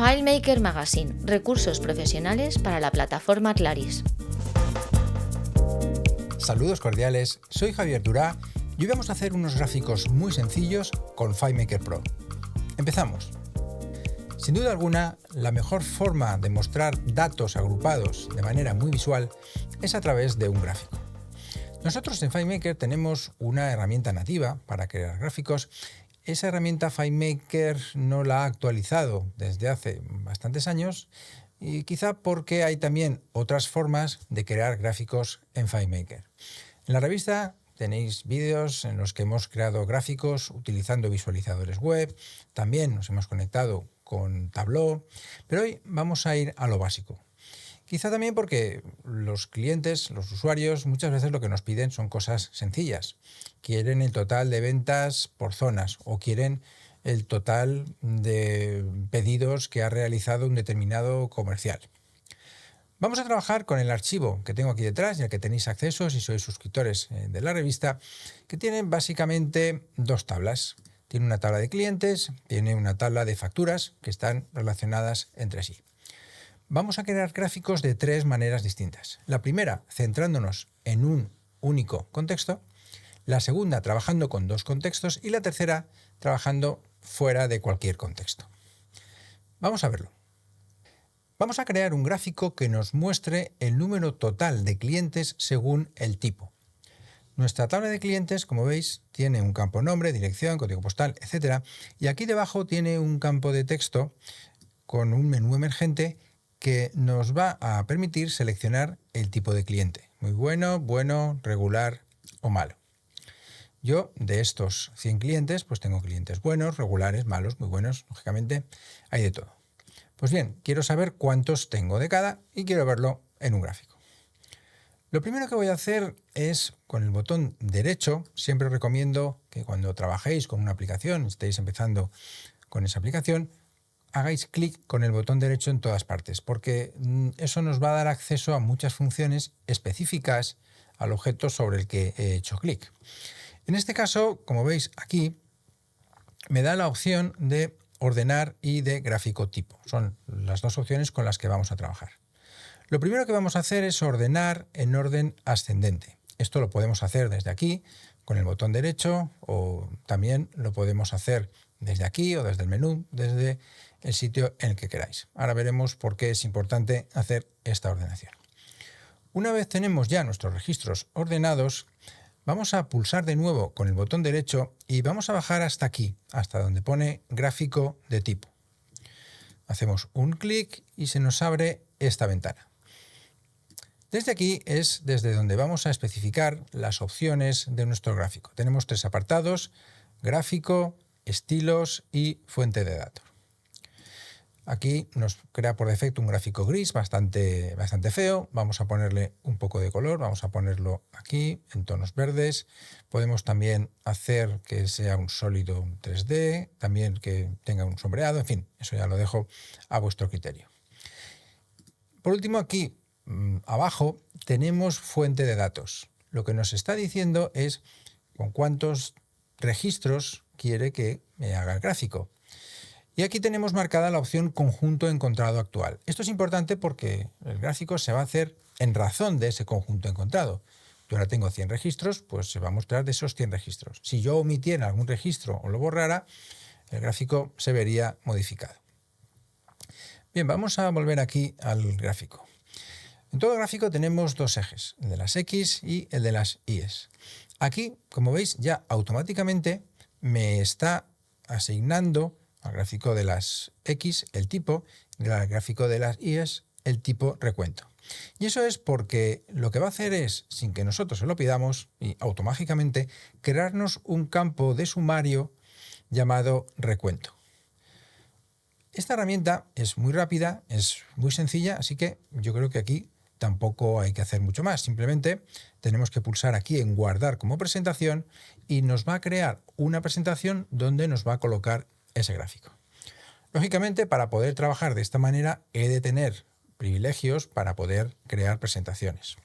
FileMaker Magazine, recursos profesionales para la plataforma Claris. Saludos cordiales, soy Javier Durá y hoy vamos a hacer unos gráficos muy sencillos con FileMaker Pro. Empezamos. Sin duda alguna, la mejor forma de mostrar datos agrupados de manera muy visual es a través de un gráfico. Nosotros en FileMaker tenemos una herramienta nativa para crear gráficos. Esa herramienta FileMaker no la ha actualizado desde hace bastantes años y quizá porque hay también otras formas de crear gráficos en FileMaker. En la revista tenéis vídeos en los que hemos creado gráficos utilizando visualizadores web, también nos hemos conectado con Tableau, pero hoy vamos a ir a lo básico. Quizá también porque los clientes, los usuarios, muchas veces lo que nos piden son cosas sencillas. Quieren el total de ventas por zonas o quieren el total de pedidos que ha realizado un determinado comercial. Vamos a trabajar con el archivo que tengo aquí detrás, ya que tenéis acceso si sois suscriptores de la revista, que tiene básicamente dos tablas. Tiene una tabla de clientes, tiene una tabla de facturas que están relacionadas entre sí. Vamos a crear gráficos de tres maneras distintas. La primera, centrándonos en un único contexto. La segunda, trabajando con dos contextos. Y la tercera, trabajando fuera de cualquier contexto. Vamos a verlo. Vamos a crear un gráfico que nos muestre el número total de clientes según el tipo. Nuestra tabla de clientes, como veis, tiene un campo nombre, dirección, código postal, etc. Y aquí debajo tiene un campo de texto con un menú emergente que nos va a permitir seleccionar el tipo de cliente. Muy bueno, bueno, regular o malo. Yo, de estos 100 clientes, pues tengo clientes buenos, regulares, malos, muy buenos, lógicamente, hay de todo. Pues bien, quiero saber cuántos tengo de cada y quiero verlo en un gráfico. Lo primero que voy a hacer es, con el botón derecho, siempre recomiendo que cuando trabajéis con una aplicación, estéis empezando con esa aplicación, hagáis clic con el botón derecho en todas partes, porque eso nos va a dar acceso a muchas funciones específicas al objeto sobre el que he hecho clic. En este caso, como veis aquí, me da la opción de ordenar y de gráfico tipo. Son las dos opciones con las que vamos a trabajar. Lo primero que vamos a hacer es ordenar en orden ascendente. Esto lo podemos hacer desde aquí con el botón derecho o también lo podemos hacer desde aquí o desde el menú, desde el sitio en el que queráis. Ahora veremos por qué es importante hacer esta ordenación. Una vez tenemos ya nuestros registros ordenados, vamos a pulsar de nuevo con el botón derecho y vamos a bajar hasta aquí, hasta donde pone gráfico de tipo. Hacemos un clic y se nos abre esta ventana. Desde aquí es desde donde vamos a especificar las opciones de nuestro gráfico. Tenemos tres apartados: gráfico, estilos y fuente de datos. Aquí nos crea por defecto un gráfico gris bastante feo. Vamos a ponerle un poco de color, vamos a ponerlo aquí en tonos verdes. Podemos también hacer que sea un sólido 3D, también que tenga un sombreado, en fin, eso ya lo dejo a vuestro criterio. Por último, aquí abajo tenemos fuente de datos. Lo que nos está diciendo es con cuántos registros quiere que me haga el gráfico. Y aquí tenemos marcada la opción conjunto encontrado actual. Esto es importante porque el gráfico se va a hacer en razón de ese conjunto encontrado. Yo ahora tengo 100 registros, pues se va a mostrar de esos 100 registros. Si yo omitiera algún registro o lo borrara, el gráfico se vería modificado. Bien, vamos a volver aquí al gráfico. En todo gráfico tenemos dos ejes, el de las X y el de las Y. Aquí, como veis, ya automáticamente me está asignando al gráfico de las X el tipo y al gráfico de las Y el tipo recuento. Y eso es porque lo que va a hacer es, sin que nosotros se lo pidamos, y automáticamente, crearnos un campo de sumario llamado recuento. Esta herramienta es muy rápida, es muy sencilla, así que yo creo que aquí tampoco hay que hacer mucho más. Simplemente tenemos que pulsar aquí en guardar como presentación y nos va a crear una presentación donde nos va a colocar ese gráfico. Lógicamente, para poder trabajar de esta manera he de tener privilegios para poder crear presentaciones.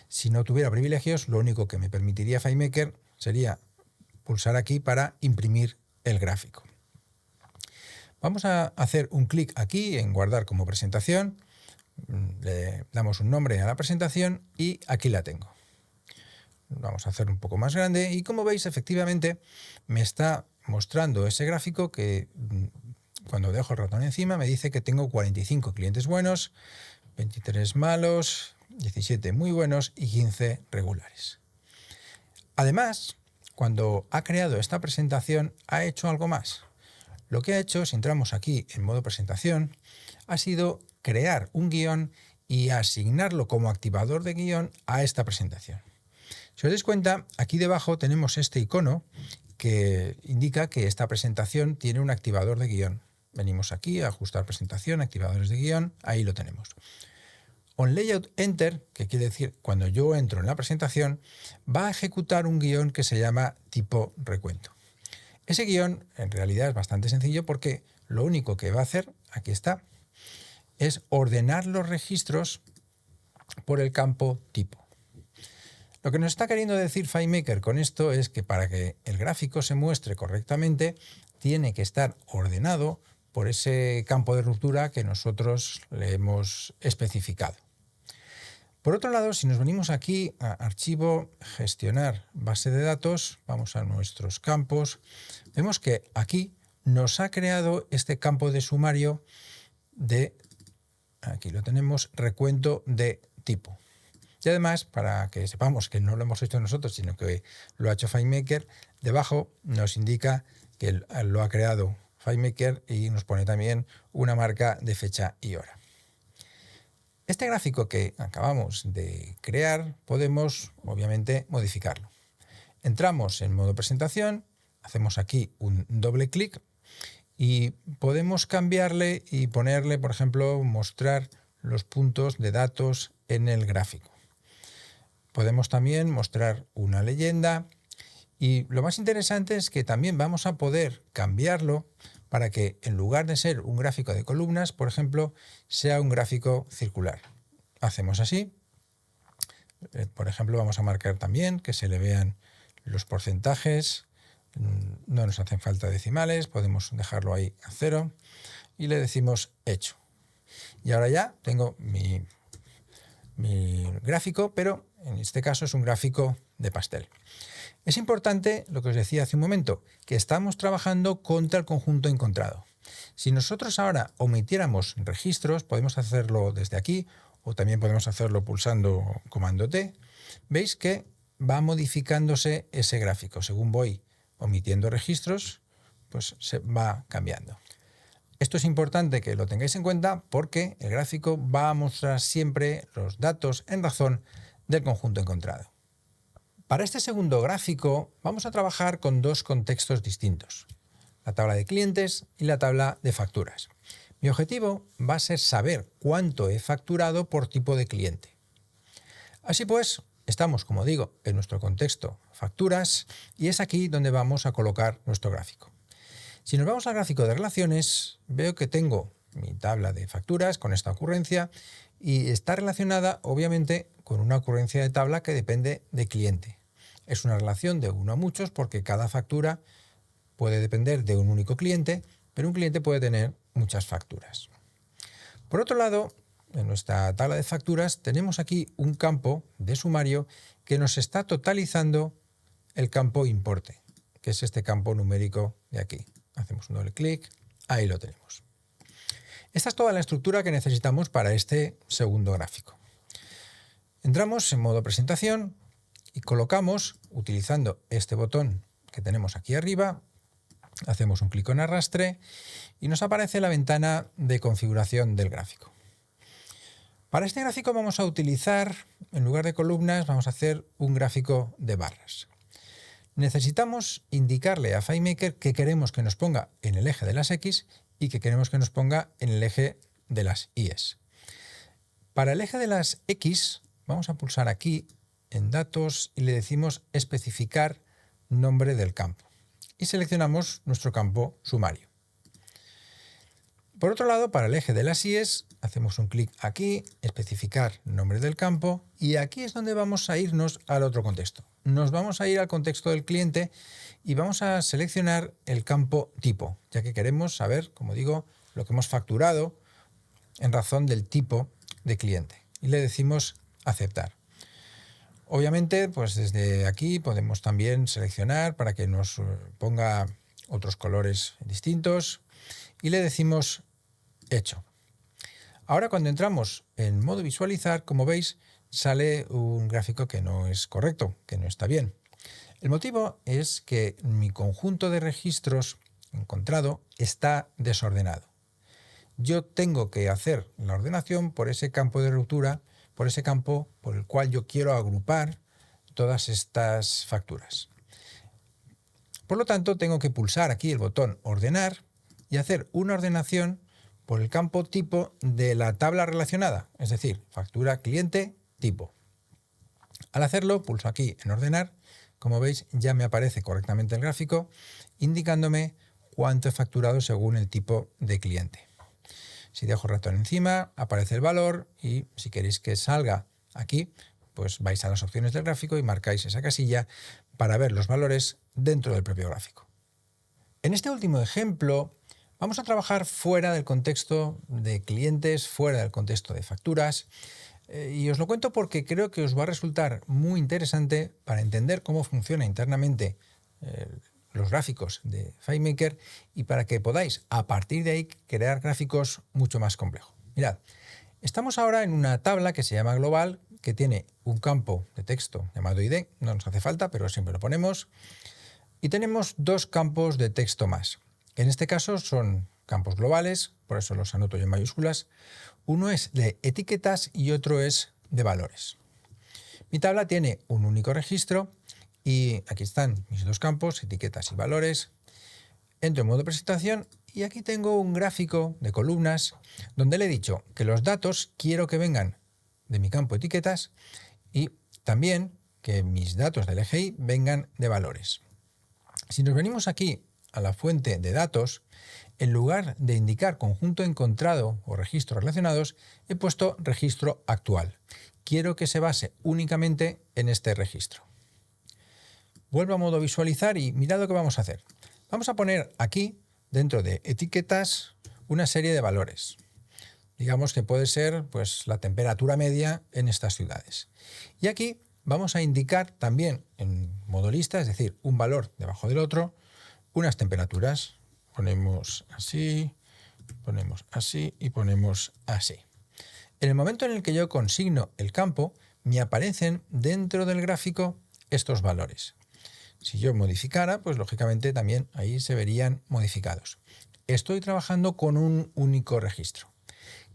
Si no tuviera privilegios, lo único que me permitiría FileMaker sería pulsar aquí para imprimir el gráfico. Vamos a hacer un clic aquí en guardar como presentación, le damos un nombre a la presentación y aquí la tengo. Vamos a hacer un poco más grande y como veis efectivamente me está mostrando ese gráfico que cuando dejo el ratón encima me dice que tengo 45 clientes buenos, 23 malos, 17 muy buenos y 15 regulares. Además, cuando ha creado esta presentación ha hecho algo más. Lo que ha hecho, si entramos aquí en modo presentación, ha sido crear un guión y asignarlo como activador de guión a esta presentación. Si os dais cuenta, aquí debajo tenemos este icono que indica que esta presentación tiene un activador de guión. Venimos aquí a ajustar presentación, activadores de guión, ahí lo tenemos. On Layout Enter, que quiere decir cuando yo entro en la presentación, va a ejecutar un guión que se llama tipo recuento. Ese guión en realidad es bastante sencillo porque lo único que va a hacer, aquí está, es ordenar los registros por el campo tipo. Lo que nos está queriendo decir FileMaker con esto es que para que el gráfico se muestre correctamente tiene que estar ordenado por ese campo de ruptura que nosotros le hemos especificado. Por otro lado, si nos venimos aquí a Archivo, Gestionar base de datos, vamos a nuestros campos, vemos que aquí nos ha creado este campo de sumario de, aquí lo tenemos, recuento de tipo. Y además, para que sepamos que no lo hemos hecho nosotros, sino que lo ha hecho FileMaker, debajo nos indica que lo ha creado FileMaker y nos pone también una marca de fecha y hora. Este gráfico que acabamos de crear podemos, obviamente, modificarlo. Entramos en modo presentación, hacemos aquí un doble clic y podemos cambiarle y ponerle, por ejemplo, mostrar los puntos de datos en el gráfico. Podemos también mostrar una leyenda y lo más interesante es que también vamos a poder cambiarlo para que en lugar de ser un gráfico de columnas, por ejemplo, sea un gráfico circular. Hacemos así. Por ejemplo, vamos a marcar también que se le vean los porcentajes. No nos hacen falta decimales, podemos dejarlo ahí a 0 y le decimos hecho. Y ahora ya tengo mi gráfico, pero en este caso es un gráfico de pastel. Es importante, lo que os decía hace un momento, que estamos trabajando contra el conjunto encontrado. Si nosotros ahora omitiéramos registros, podemos hacerlo desde aquí o también podemos hacerlo pulsando comando T. Veis que va modificándose ese gráfico. Según voy omitiendo registros, pues se va cambiando. Esto es importante que lo tengáis en cuenta porque el gráfico va a mostrar siempre los datos en razón del conjunto encontrado. Para este segundo gráfico vamos a trabajar con dos contextos distintos, la tabla de clientes y la tabla de facturas. Mi objetivo va a ser saber cuánto he facturado por tipo de cliente. Así pues, estamos, como digo, en nuestro contexto facturas y es aquí donde vamos a colocar nuestro gráfico. Si nos vamos al gráfico de relaciones, veo que tengo mi tabla de facturas con esta ocurrencia y está relacionada obviamente con una ocurrencia de tabla que depende de cliente. Es una relación de uno a muchos porque cada factura puede depender de un único cliente, pero un cliente puede tener muchas facturas. Por otro lado, en nuestra tabla de facturas tenemos aquí un campo de sumario que nos está totalizando el campo importe, que es este campo numérico de aquí. Hacemos un doble clic, ahí lo tenemos. Esta es toda la estructura que necesitamos para este segundo gráfico. Entramos en modo presentación y colocamos, utilizando este botón que tenemos aquí arriba, hacemos un clic en arrastre y nos aparece la ventana de configuración del gráfico. Para este gráfico vamos a utilizar, en lugar de columnas, vamos a hacer un gráfico de barras. Necesitamos indicarle a FileMaker que queremos que nos ponga en el eje de las X y que queremos que nos ponga en el eje de las Y's. Para el eje de las X vamos a pulsar aquí en datos y le decimos especificar nombre del campo y seleccionamos nuestro campo sumario. Por otro lado, para el eje de las Y's hacemos un clic aquí, especificar nombre del campo y aquí es donde vamos a irnos al otro contexto. nos vamos a ir al contexto del cliente y vamos a seleccionar el campo tipo, ya que queremos saber, como digo, lo que hemos facturado en razón del tipo de cliente. Y le decimos aceptar. Obviamente, pues desde aquí podemos también seleccionar para que nos ponga otros colores distintos y le decimos hecho. Ahora cuando entramos en modo visualizar, como veis, sale un gráfico que no es correcto, que no está bien. El motivo es que mi conjunto de registros encontrado está desordenado. Yo tengo que hacer la ordenación por ese campo de ruptura, por ese campo por el cual yo quiero agrupar todas estas facturas. Por lo tanto, tengo que pulsar aquí el botón ordenar y hacer una ordenación por el campo tipo de la tabla relacionada, es decir, factura cliente tipo. Al hacerlo, pulso aquí en ordenar. Como veis, ya me aparece correctamente el gráfico, indicándome cuánto he facturado según el tipo de cliente. Si dejo el ratón encima, aparece el valor y si queréis que salga aquí, pues vais a las opciones del gráfico y marcáis esa casilla para ver los valores dentro del propio gráfico. En este último ejemplo, vamos a trabajar fuera del contexto de clientes, fuera del contexto de facturas. Y os lo cuento porque creo que os va a resultar muy interesante para entender cómo funciona internamente los gráficos de FileMaker y para que podáis a partir de ahí crear gráficos mucho más complejos. Mirad, estamos ahora en una tabla que se llama global, que tiene un campo de texto llamado ID, no nos hace falta, pero siempre lo ponemos, y tenemos dos campos de texto más. En este caso son campos globales, por eso los anoto yo en mayúsculas. Uno es de etiquetas y otro es de valores. Mi tabla tiene un único registro y aquí están mis dos campos, etiquetas y valores. Entro en modo presentación y aquí tengo un gráfico de columnas donde le he dicho que los datos quiero que vengan de mi campo etiquetas y también que mis datos del EGI vengan de valores. Si nos venimos aquí a la fuente de datos, en lugar de indicar conjunto encontrado o registros relacionados, he puesto registro actual. Quiero que se base únicamente en este registro. Vuelvo a modo visualizar y mirad lo que vamos a hacer. Vamos a poner aquí, dentro de etiquetas, una serie de valores. Digamos que puede ser pues, la temperatura media en estas ciudades. Y aquí vamos a indicar también en modo lista, es decir, un valor debajo del otro, unas temperaturas. Ponemos así y ponemos así. En el momento en el que yo consigno el campo, me aparecen dentro del gráfico estos valores. Si yo modificara, pues lógicamente también ahí se verían modificados. Estoy trabajando con un único registro.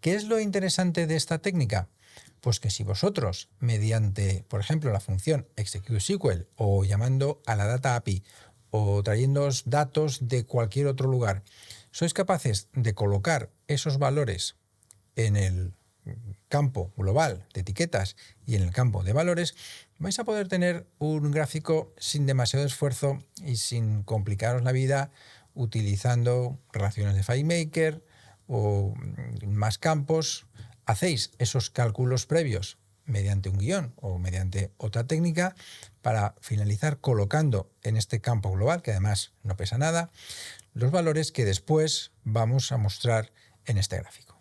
¿Qué es lo interesante de esta técnica? Pues que si vosotros, mediante, por ejemplo, la función ExecuteSQL o llamando a la Data API o trayéndoos datos de cualquier otro lugar, sois capaces de colocar esos valores en el campo global de etiquetas y en el campo de valores, vais a poder tener un gráfico sin demasiado esfuerzo y sin complicaros la vida utilizando relaciones de FileMaker o más campos. Hacéis esos cálculos previos mediante un guión o mediante otra técnica para finalizar colocando en este campo global, que además no pesa nada, los valores que después vamos a mostrar en este gráfico.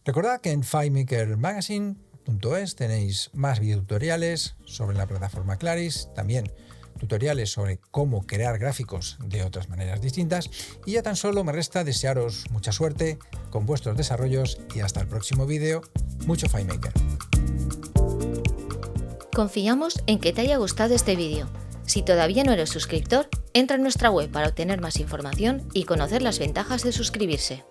Recordad que en FileMakerMagazine.es tenéis más videotutoriales sobre la plataforma Claris, también tutoriales sobre cómo crear gráficos de otras maneras distintas y ya tan solo me resta desearos mucha suerte con vuestros desarrollos y hasta el próximo vídeo. Mucho FileMaker. Confiamos en que te haya gustado este vídeo. Si todavía no eres suscriptor, entra en nuestra web para obtener más información y conocer las ventajas de suscribirse.